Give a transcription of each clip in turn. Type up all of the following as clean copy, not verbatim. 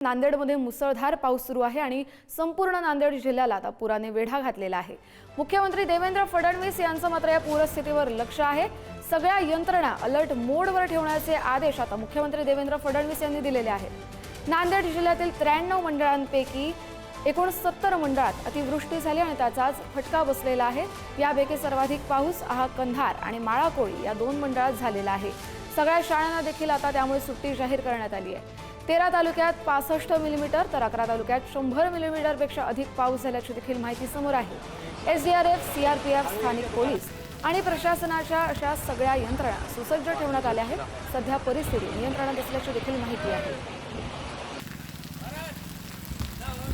नांदेडमध्ये मुसळधार पाऊस सुरू आहे आणि संपूर्ण नांदेड जिल्ह्याला आता पुराने वेढा घातलेला आहे। मुख्यमंत्री देवेंद्र फडणवीस यांचं मात्र या पूरस्थितीवर लक्ष आहे। सगळ्या यंत्रणा अलर्ट मोडवर ठेवण्याचे आदेश आता मुख्यमंत्री देवेंद्र फडणवीस यांनी दिलेले आहेत। नांदेड जिल्ह्यातील 93 मंडळांपैकी 69 मंडळात अतिवृष्टी झाली आणि त्याचाच फटका बसलेला आहे। यापैकी सर्वाधिक पाऊस कंधार आणि माळाकोळी या 2 मंडळात झालेला आहे। सगळ्या शाळांना देखील आता त्यामुळे सुट्टी जाहीर करण्यात आली आहे। 13 तालुक्यात 65 मिलीमीटर तर 11 तालुक्यात 100 मिलीमीटरपेक्षा अधिक पाऊस झाल्याची देखील माहिती समोर आहे। एसडीआरएफ, सीआरपीएफ, स्थानिक पोलीस आणि प्रशासनाच्या अशा सगळ्या यंत्रणा सुसज्ज ठेवण्यात आल्या आहेत। सध्या परिस्थिती नियंत्रणात असल्याची देखील माहिती आहे।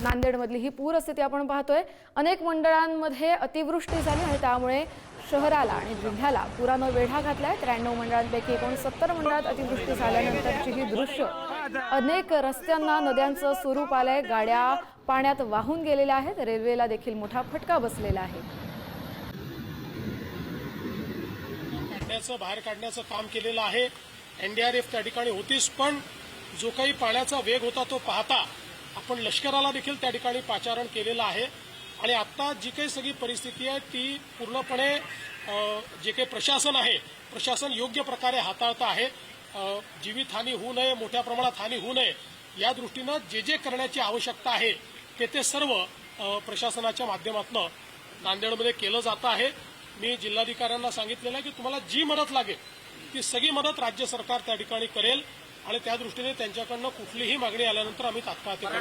नांदेडमधली ही पूरस्थिती आपण पाहतोय। अनेक मंडळांमध्ये अतिवृष्टी झाली आणि त्यामुळे शहराला आणि जिल्ह्याला पुरानं वेढा घातलाय। 93 मंडळांपैकी 69 मंडळात अतिवृष्टी झाल्यानंतरची ही दृश्य। अनेक रस्त्यांना नद्यांचं स्वरूप आलंय, गाड्या पाण्यात वाहून गेलेल्या आहेत। रेल्वेला देखील मोठा फटका बसलेला आहे। बाहेर काढण्याचं काम केलेलं आहे। एनडीआरएफ त्या ठिकाणी होतीच, पण जो काही पाण्याचा वेग होता तो पाहता आपण लष्कराला देखील त्या ठिकाणी पाचारण केलेलं आहे। आणि आता जी काही सगळी परिस्थिती आहे ती पूर्णपणे जे काही प्रशासन आहे, प्रशासन योग्य प्रकारे हाताळत आहे। जीवितहानी होऊ नये, मोठ्या प्रमाणात हानी होऊ नये या दृष्टीनं जे जे करण्याची आवश्यकता आहे ते सर्व प्रशासनाच्या माध्यमातून नांदेडमध्ये केलं जातं आहे। मी जिल्हाधिकाऱ्यांना सांगितलेलं आहे की तुम्हाला जी मदत लागेल ती सगळी मदत राज्य सरकार त्या ठिकाणी करेल आणि त्या दृष्टीने त्यांच्याकडनं कुठलीही मागणी आल्यानंतर आम्ही तात्काळ ते करू।